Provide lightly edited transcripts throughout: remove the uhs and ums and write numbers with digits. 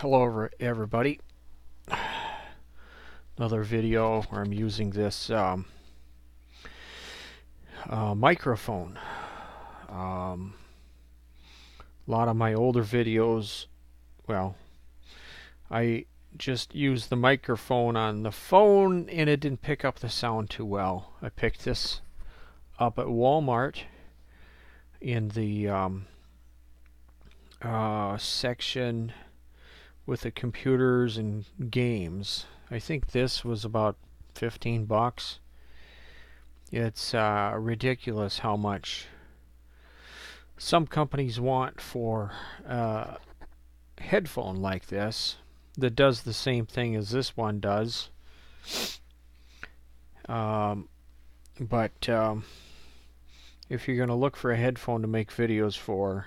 Hello everybody. Another video where I'm using this microphone. A lot of my older videos, well, I just used the microphone on the phone and it didn't pick up the sound too well. I picked this up at Walmart in the section with the computers and games. I think this was about 15 bucks. It's ridiculous how much some companies want for a headphone like this that does the same thing as this one does. But if you're going to look for a headphone to make videos for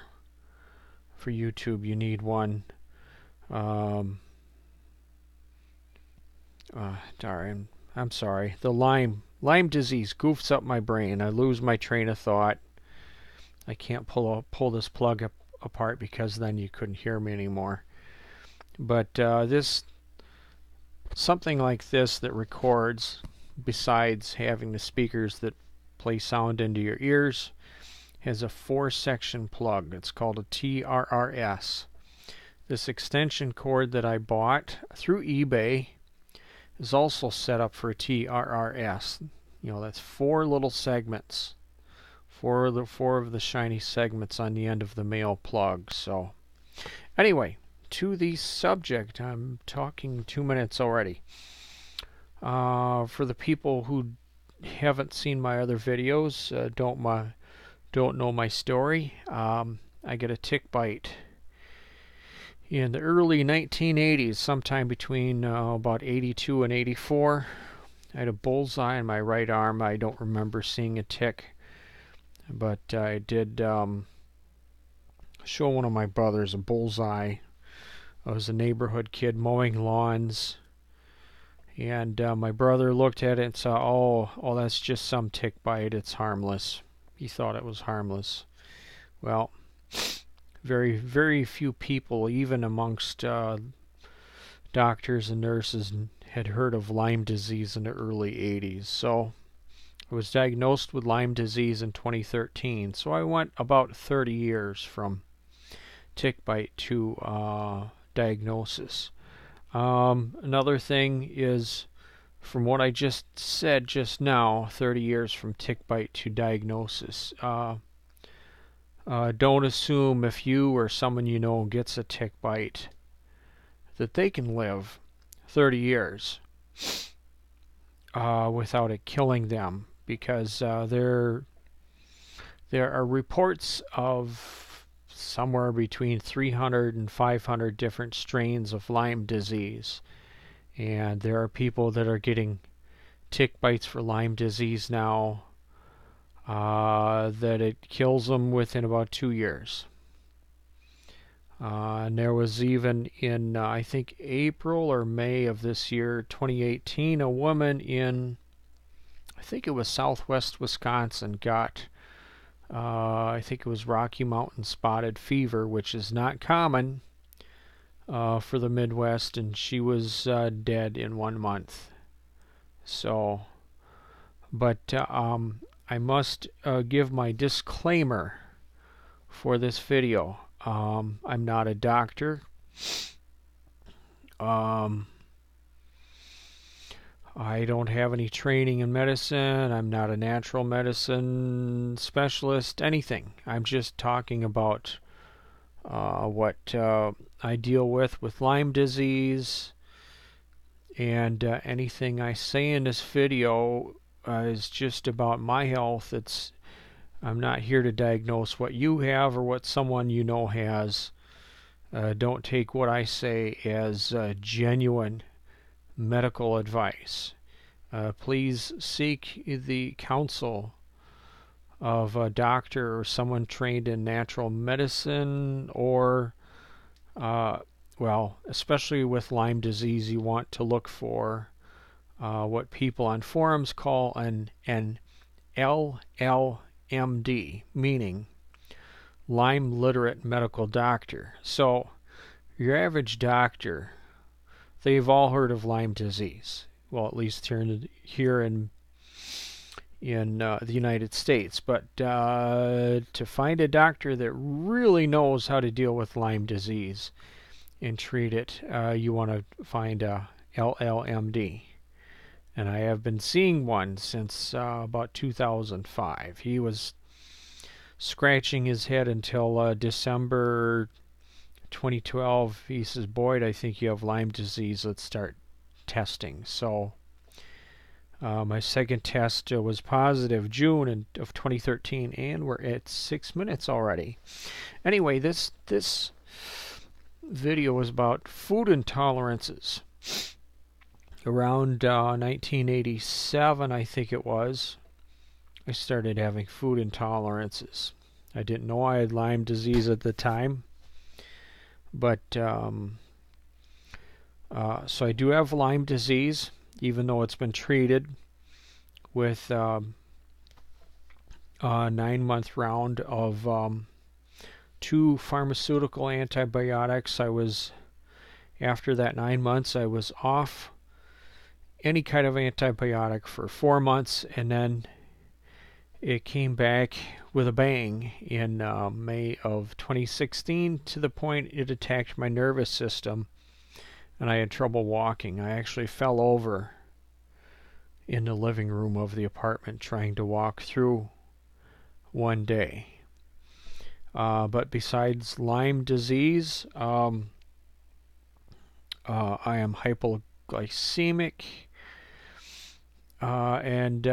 YouTube, you need one. Darn, I'm sorry. The Lyme disease goofs up my brain. I lose my train of thought. I can't pull this plug apart because then you couldn't hear me anymore. But something like this that records, besides having the speakers that play sound into your ears, has a 4-section plug. It's called a TRRS. This extension cord that I bought through eBay is also set up for a TRRS. You know, that's 4 little segments. Four of the shiny segments on the end of the male plug. So anyway, to the subject. I'm talking 2 minutes already. For the people who haven't seen my other videos, don't know my story, I get a tick bite in the early 1980s, sometime between about 82 and 84. I had a bullseye on my right arm. I don't remember seeing a tick, but I did show one of my brothers a bullseye. I was a neighborhood kid mowing lawns, and my brother looked at it and saw, oh, that's just some tick bite. It's harmless. He thought it was harmless. Well, very, very few people, even amongst doctors and nurses, had heard of Lyme disease in the early 80s. So I was diagnosed with Lyme disease in 2013. So I went about 30 years from tick bite to diagnosis. Another thing is, from what I just said just now, 30 years from tick bite to diagnosis. Don't assume if you or someone you know gets a tick bite that they can live 30 years without it killing them, because there are reports of somewhere between 300 and 500 different strains of Lyme disease, and there are people that are getting tick bites for Lyme disease now that it kills them within about 2 years. And there was even in, I think, April or May of this year, 2018, a woman in, I think it was southwest Wisconsin, got, I think it was Rocky Mountain spotted fever, which is not common for the Midwest, and she was dead in 1 month. So, but I must give my disclaimer for this video. I'm not a doctor. I don't have any training in medicine. I'm not a natural medicine specialist, anything. I'm just talking about what I deal with Lyme disease, and anything I say in this video is just about my health. I'm not here to diagnose what you have or what someone you know has. Don't take what I say as genuine medical advice. Please seek the counsel of a doctor or someone trained in natural medicine, or well, especially with Lyme disease, you want to look for what people on forums call an LLMD, meaning Lyme literate medical doctor. So Your average doctor, they've all heard of Lyme disease. Well, at least here in the United States. But to find a doctor that really knows how to deal with Lyme disease and treat it, you want to find a LLMD. And I have been seeing one since about 2005. He was scratching his head until December 2012. He says, "Boyd, I think you have Lyme disease. Let's start testing." So my second test was positive June of 2013, and we're at 6 minutes already. Anyway, this video was about food intolerances. Around 1987, I think it was, I started having food intolerances. I didn't know I had Lyme disease at the time, but so I do have Lyme disease, even though it's been treated with a 9-month round of 2 pharmaceutical antibiotics. After that 9 months, I was off any kind of antibiotic for 4 months, and then it came back with a bang in May of 2016, to the point it attacked my nervous system and I had trouble walking. I actually fell over in the living room of the apartment trying to walk through one day. But besides Lyme disease, I am hypoglycemic, and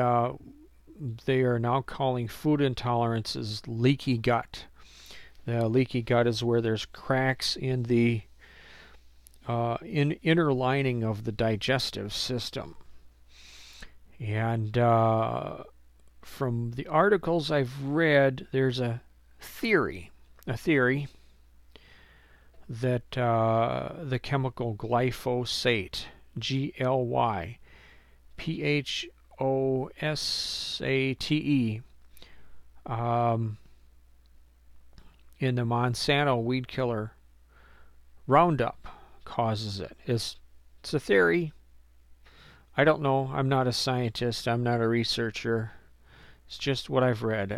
they are now calling food intolerances leaky gut. The leaky gut is where there's cracks in the inner lining of the digestive system. And from the articles I've read, there's a theory that the chemical glyphosate, GLYPHOSATE, in the Monsanto weed killer Roundup causes it. It's a theory. I don't know. I'm not a scientist. I'm not a researcher. It's just what I've read.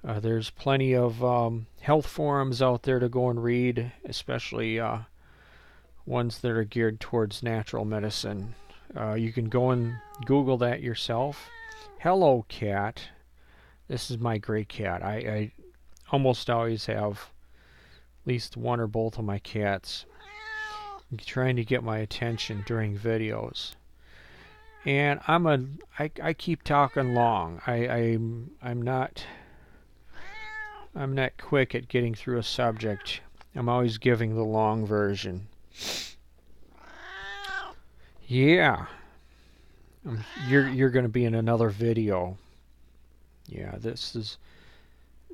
There's plenty of health forums out there to go and read, especially ones that are geared towards natural medicine. You can go and Google that yourself. Hello, cat. This is my gray cat. I almost always have at least one or both of my cats trying to get my attention during videos. And I keep talking long. I'm not quick at getting through a subject. I'm always giving the long version. Yeah. You're going to be in another video. Yeah,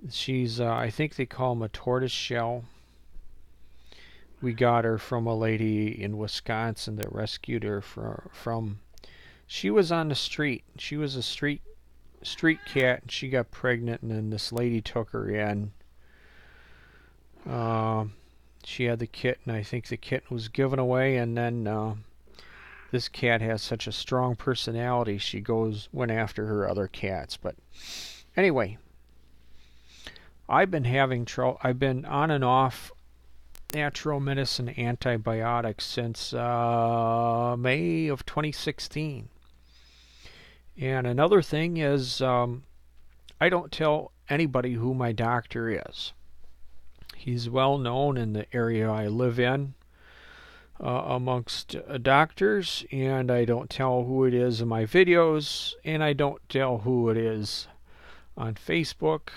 she's I think they call them a tortoise shell. We got her from a lady in Wisconsin that rescued her from she was on the street. She was a street cat, and she got pregnant, and then this lady took her in. She had the kitten. I think the kitten was given away, and then this cat has such a strong personality, she went after her other cats. But anyway, I've been on and off natural medicine antibiotics since May of 2016. And another thing is, I don't tell anybody who my doctor is. He's well known in the area I live in amongst doctors, and I don't tell who it is in my videos, and I don't tell who it is on Facebook.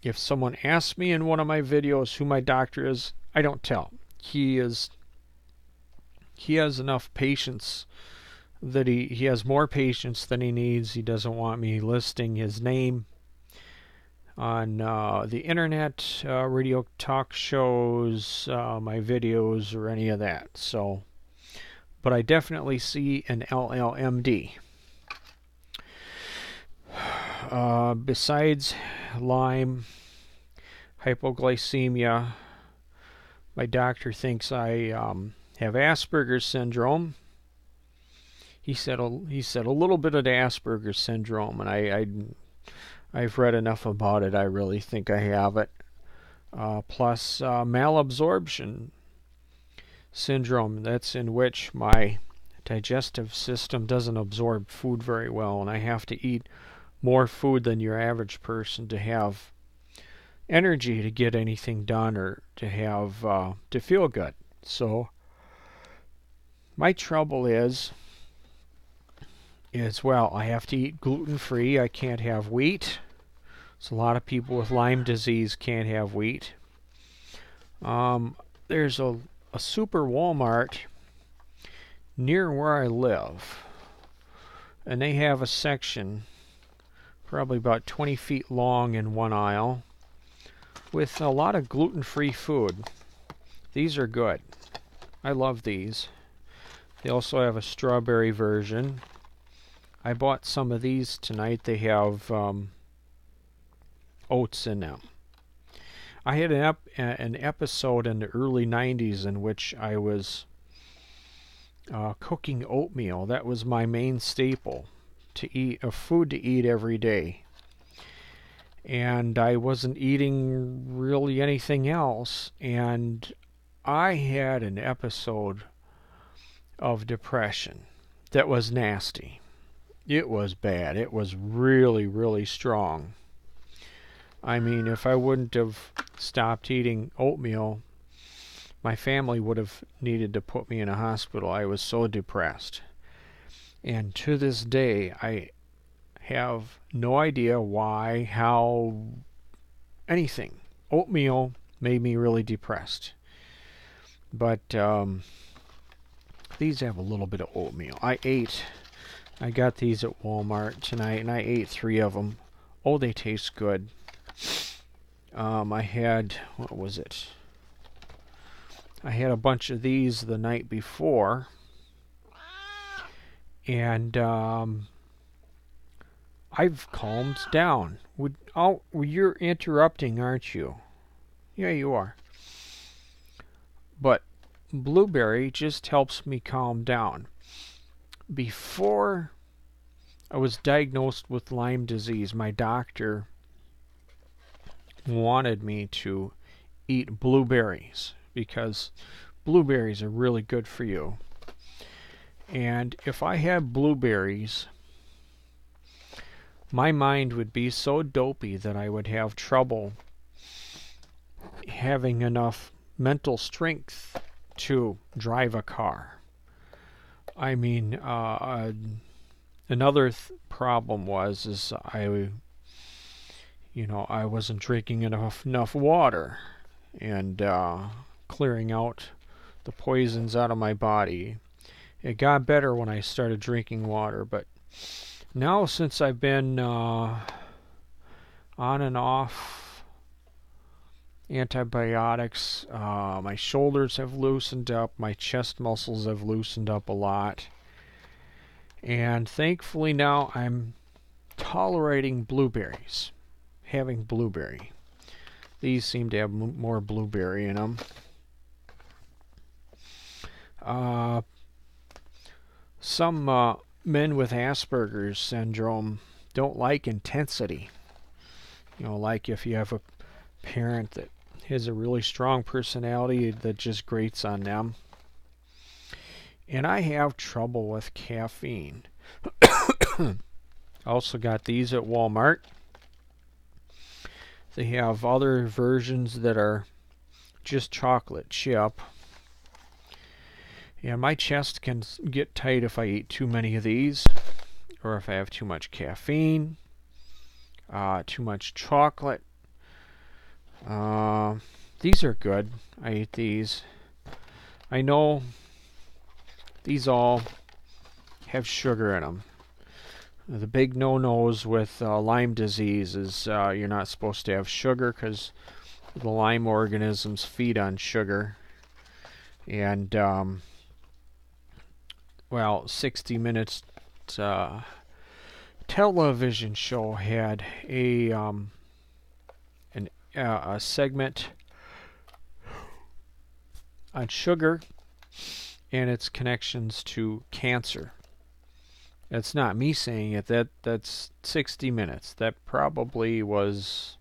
If someone asks me in one of my videos who my doctor is, I don't tell. He has enough patience that he has more patience than he needs. He doesn't want me listing his name on the internet, radio talk shows, my videos, or any of that. So, but I definitely see an LLMD. Besides Lyme, hypoglycemia. My doctor thinks I have Asperger's syndrome. He said a little bit of the Asperger's syndrome, and I've read enough about it. I really think I have it. Plus malabsorption syndrome. That's in which my digestive system doesn't absorb food very well, and I have to eat more food than your average person to have energy to get anything done or to have to feel good. So my trouble is well, I have to eat gluten-free. I can't have wheat. So a lot of people with Lyme disease can't have wheat. There's a super Walmart near where I live, and they have a section probably about 20 feet long in one aisle with a lot of gluten-free food. These are good. I love these. They also have a strawberry version. I bought some of these tonight. They have oats in them. I had an episode in the early 90s in which I was cooking oatmeal. That was my main staple to eat, a food to eat every day. And I wasn't eating really anything else. And I had an episode of depression that was nasty. It was bad. It was really, really strong. I mean, if I wouldn't have stopped eating oatmeal, my family would have needed to put me in a hospital. I was so depressed. And to this day, I have no idea why, how, anything. Oatmeal made me really depressed. But these have a little bit of oatmeal. I got these at Walmart tonight, and I ate 3 of them. Oh, they taste good. I had, what was it? I had a bunch of these the night before, and I've calmed down. You're interrupting, aren't you? Yeah, you are. But blueberry just helps me calm down. Before I was diagnosed with Lyme disease, my doctor wanted me to eat blueberries because blueberries are really good for you. And if I had blueberries, my mind would be so dopey that I would have trouble having enough mental strength to drive a car. I mean, another problem is I wasn't drinking enough water and clearing out the poisons out of my body. It got better when I started drinking water, but now since I've been on and off antibiotics, my shoulders have loosened up, my chest muscles have loosened up a lot, and thankfully now I'm tolerating blueberries, having blueberry. These seem to have more blueberry in them. Some men with Asperger's syndrome don't like intensity. Like if you have a parent that has a really strong personality that just grates on them. And I have trouble with caffeine. I also got these at Walmart. They have other versions that are just chocolate chip. And my chest can get tight if I eat too many of these, or if I have too much caffeine, too much chocolate. These are good. I eat these. I know these all have sugar in them. The big no-nos with Lyme disease is you're not supposed to have sugar because the Lyme organisms feed on sugar. And 60 Minutes television show had an a segment on sugar and its connections to cancer. That's not me saying it. That's 60 Minutes. That probably was,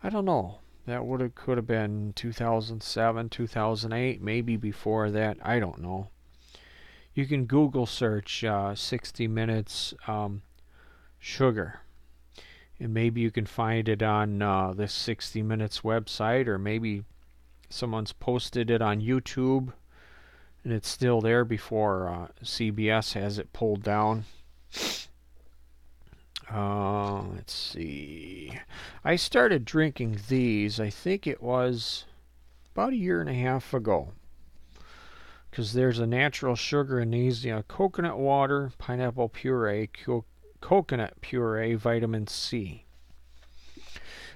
I don't know. That could have been 2007, 2008, maybe before that. I don't know. You can Google search 60 Minutes sugar, and maybe you can find it on this 60 Minutes website, or maybe someone's posted it on YouTube and it's still there before CBS has it pulled down. Let's see. I started drinking these, I think it was about a year and a half ago, because there's a natural sugar in these, coconut water, pineapple puree, coconut puree, vitamin C.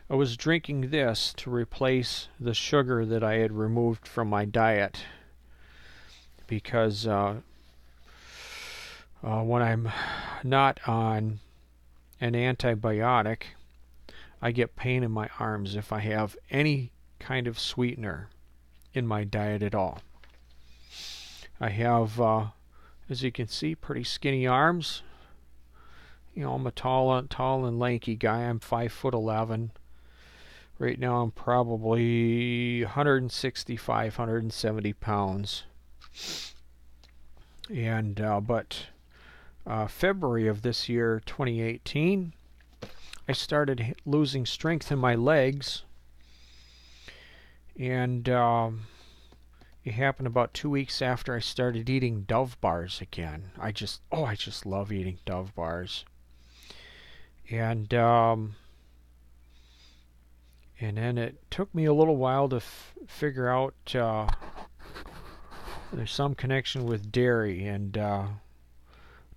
I was drinking this to replace the sugar that I had removed from my diet, because when I'm not on an antibiotic, I get pain in my arms if I have any kind of sweetener in my diet at all. I have, as you can see, pretty skinny arms. I'm a tall and lanky guy. I'm 5'11". Right now I'm probably 165, 170 pounds. And but February of this year, 2018, I started losing strength in my legs, and it happened about 2 weeks after I started eating Dove bars again. I just love eating Dove bars. And then it took me a little while to figure out there's some connection with dairy. And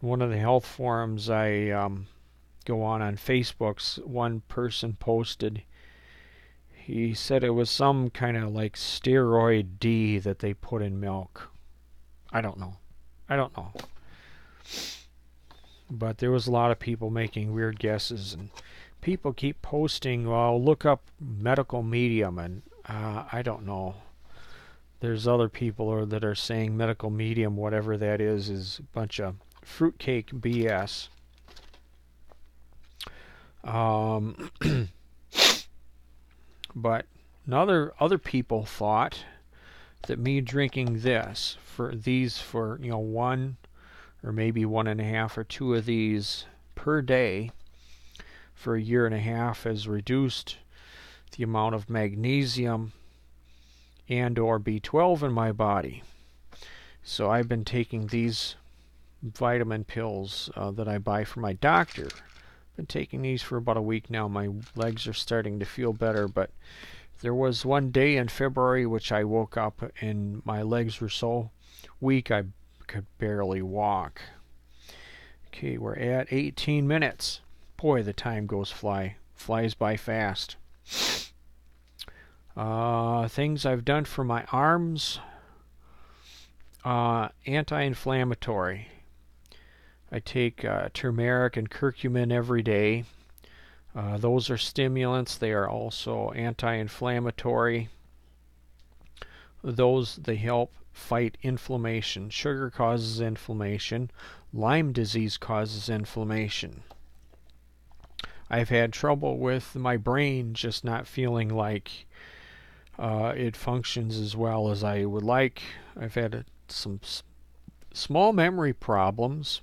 one of the health forums I go on Facebook's, one person posted, he said it was some kind of like steroid D that they put in milk. I don't know. But there was a lot of people making weird guesses, and people keep posting, well, look up medical medium, and I don't know. There's other people that are saying medical medium, whatever that is a bunch of fruitcake BS. But other people thought that me drinking for one or maybe 1.5 or 2 of these per day for a year and a half has reduced the amount of magnesium and or B12 in my body. So I've been taking these vitamin pills that I buy from my doctor. Been taking these for about a week now. My legs are starting to feel better, but there was one day in February which I woke up and my legs were so weak I could barely walk. Okay, we're at 18 minutes. Boy, the time flies by fast. Things I've done for my arms. Anti-inflammatory. I take turmeric and curcumin every day. Those are stimulants. They are also anti-inflammatory. They help fight inflammation. Sugar causes inflammation. Lyme disease causes inflammation. I've had trouble with my brain just not feeling like it functions as well as I would like. I've had some small memory problems,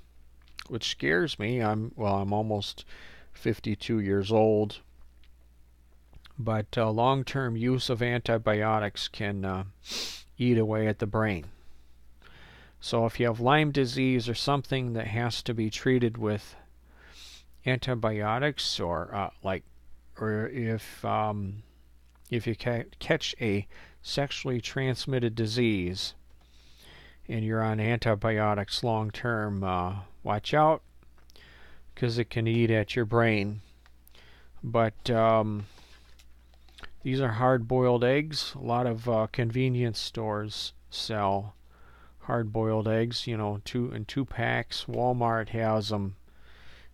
which scares me. I'm almost 52 years old, but long-term use of antibiotics can eat away at the brain. So if you have Lyme disease or something that has to be treated with antibiotics, or if you catch a sexually transmitted disease and you're on antibiotics long term, watch out, because it can eat at your brain. But these are hard-boiled eggs. A lot of convenience stores sell hard-boiled eggs, 2 in 2 packs. Walmart has them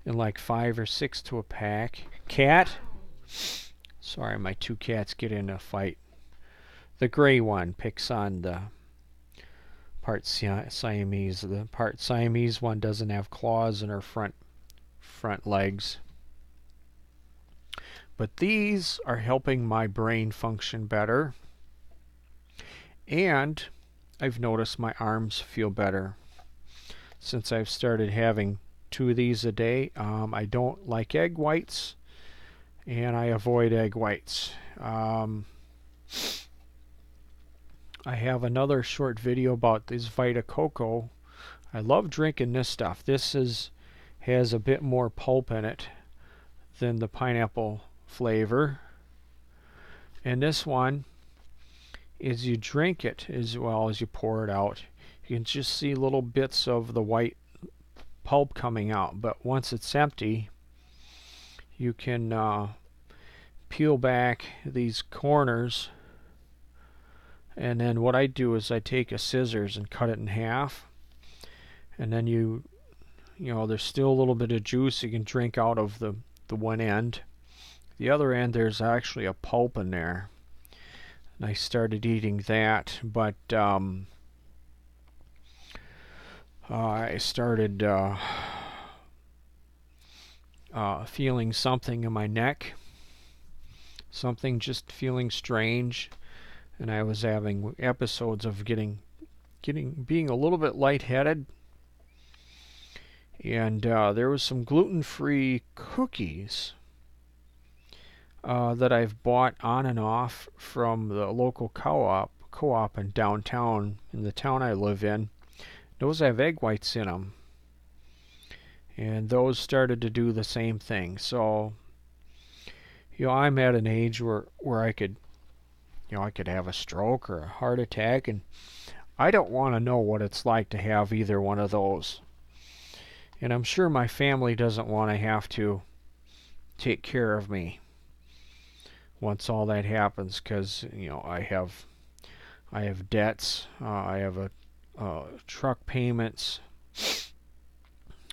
in like 5 or 6 to a pack. Cat, Sorry, my two cats get in a fight. The gray one picks on the part Siamese. The part Siamese one doesn't have claws in her front legs. But these are helping my brain function better. And I've noticed my arms feel better since I've started having 2 of these a day. I don't like egg whites, and I avoid egg whites. I have another short video about this Vita Coco. I love drinking this stuff. This has a bit more pulp in it than the pineapple flavor. And this one, as you drink it as well as you pour it out, you can just see little bits of the white pulp coming out. But once it's empty, you can peel back these corners. And then what I do is I take a scissors and cut it in half. And then you know, there's still a little bit of juice you can drink out of the one end. The other end, there's actually a pulp in there. And I started eating that, but I started feeling something in my neck, something just feeling strange, and I was having episodes of being a little bit lightheaded. And there was some gluten-free cookies that I've bought on and off from the local co-op in downtown, in the town I live in. Those have egg whites in them, and those started to do the same thing. So, I'm at an age where I could have a stroke or a heart attack, and I don't want to know what it's like to have either one of those. And I'm sure my family doesn't want to have to take care of me once all that happens, because I have debts. I have truck payments.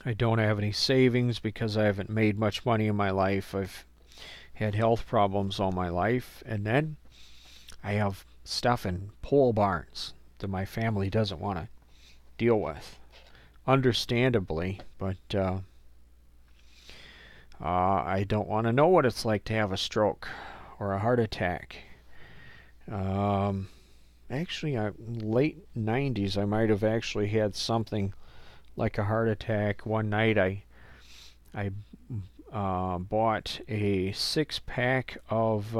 I don't have any savings because I haven't made much money in my life. I've had health problems all my life, and then I have stuff in pole barns that my family doesn't want to deal with, understandably. But I don't want to know what it's like to have a stroke or a heart attack. Actually, late 90s, I might have actually had something like a heart attack. One night I bought a 6-pack of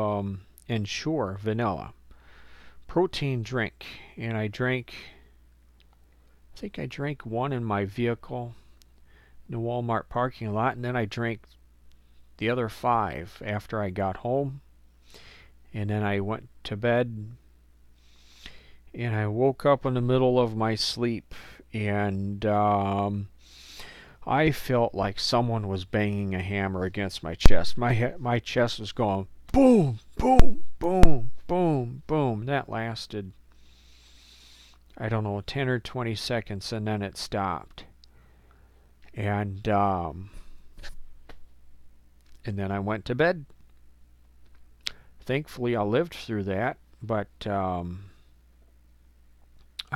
Ensure vanilla protein drink, and I think I drank one in my vehicle in the Walmart parking lot, and then I drank the other 5 after I got home. And then I went to bed, and I woke up in the middle of my sleep, and I felt like someone was banging a hammer against my chest. My chest was going boom, boom, boom, boom, boom. That lasted, I don't know, 10 or 20 seconds, and then it stopped. And then I went to bed. Thankfully, I lived through that, but I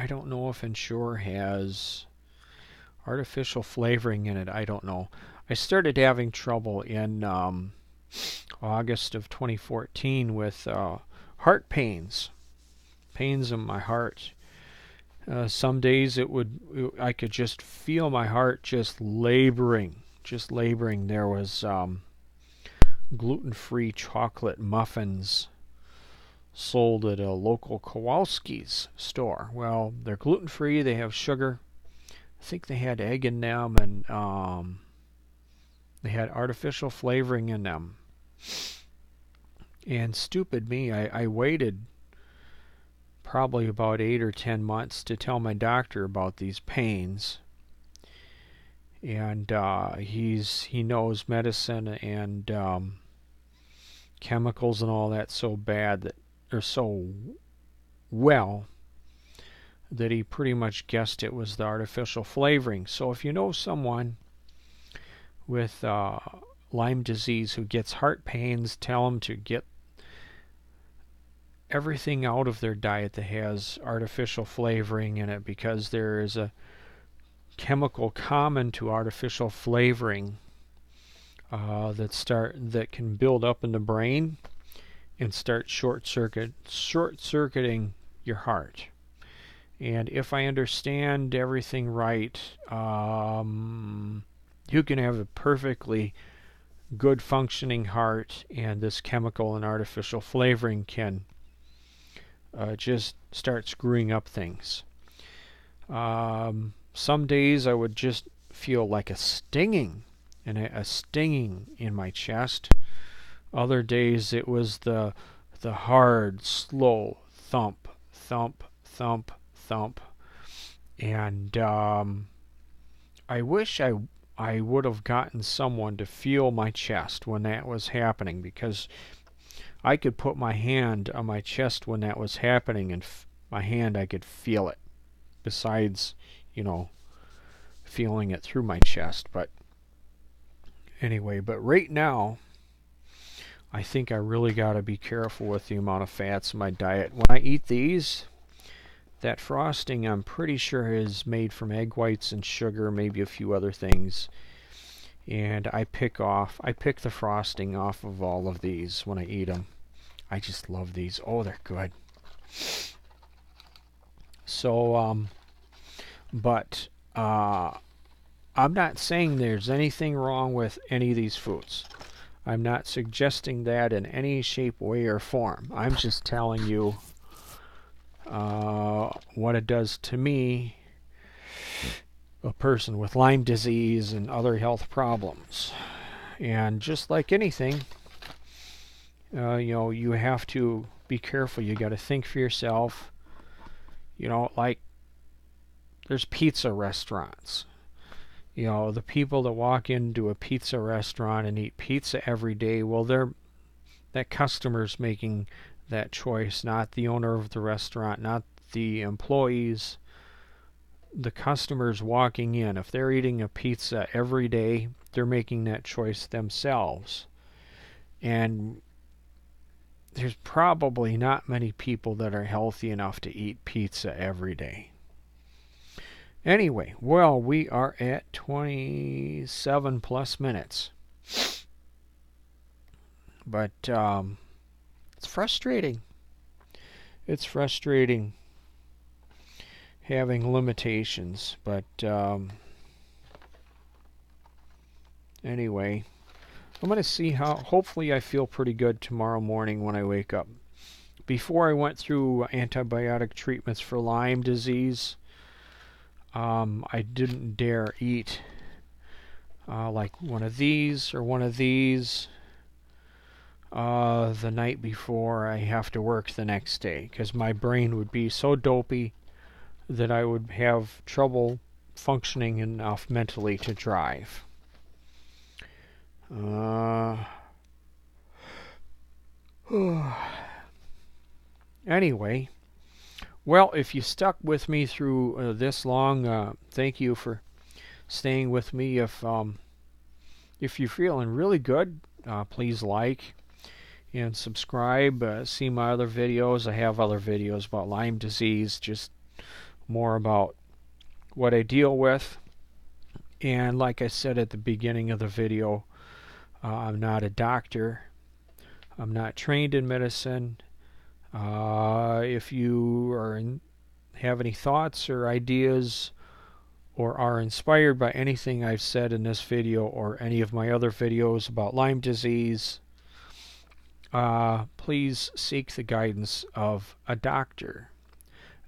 don't know if Ensure has artificial flavoring in it. I don't know. I started having trouble in August of 2014 with heart pains in my heart. Some days I could just feel my heart just laboring. There was gluten-free chocolate muffins sold at a local Kowalski's store. Well, they're gluten-free. They have sugar. I think they had egg in them, and they had artificial flavoring in them. And stupid me, I waited probably about 8 or 10 months to tell my doctor about these pains. And he knows medicine and chemicals and all that so bad that, or so well, that he pretty much guessed it was the artificial flavoring. So if you know someone with Lyme disease who gets heart pains, tell them to get everything out of their diet that has artificial flavoring in it, because there is a chemical common to artificial flavoring that can build up in the brain and start short-circuiting your heart. And if I understand everything right, you can have a perfectly good functioning heart, and this chemical and artificial flavoring can just start screwing up things. Some days I would just feel like a stinging in my chest. Other days it was the hard, slow thump, thump, thump, thump. And I wish I would have gotten someone to feel my chest when that was happening, because I could put my hand on my chest when that was happening, and my hand, I could feel it, besides, feeling it through my chest. But anyway, but right now, I think I really got to be careful with the amount of fats in my diet. When I eat these, that frosting, I'm pretty sure, is made from egg whites and sugar, maybe a few other things. And I pick the frosting off of all of these when I eat them. I just love these. Oh, they're good. So, but I'm not saying there's anything wrong with any of these foods. I'm not suggesting that in any shape, way, or form. I'm just telling you what it does to me, a person with Lyme disease and other health problems. And just like anything, you have to be careful. You got to think for yourself. Like there's pizza restaurants. The people that walk into a pizza restaurant and eat pizza every day, well, that customer's making that choice, not the owner of the restaurant, not the employees. The customers walking in, if they're eating a pizza every day, they're making that choice themselves. And there's probably not many people that are healthy enough to eat pizza every day. Anyway, well, we are at 27 plus minutes. But it's frustrating. It's frustrating having limitations. But anyway, I'm going to see how, hopefully I feel pretty good tomorrow morning when I wake up. Before I went through antibiotic treatments for Lyme disease, I didn't dare eat like one of these or one of these the night before I have to work the next day, because my brain would be so dopey that I would have trouble functioning enough mentally to drive. Anyway, well, if you stuck with me through this long, thank you for staying with me. If you're feeling really good, please like and subscribe. See my other videos. I have other videos about Lyme disease, just more about what I deal with. And like I said at the beginning of the video, I'm not a doctor. I'm not trained in medicine. If you have any thoughts or ideas, or are inspired by anything I've said in this video or any of my other videos about Lyme disease, please seek the guidance of a doctor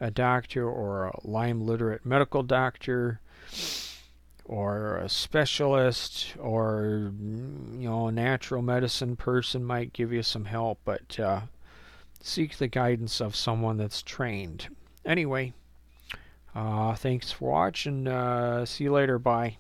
or a Lyme literate medical doctor, or a specialist, or a natural medicine person might give you some help, but seek the guidance of someone that's trained. Anyway, thanks for watching. See you later. Bye.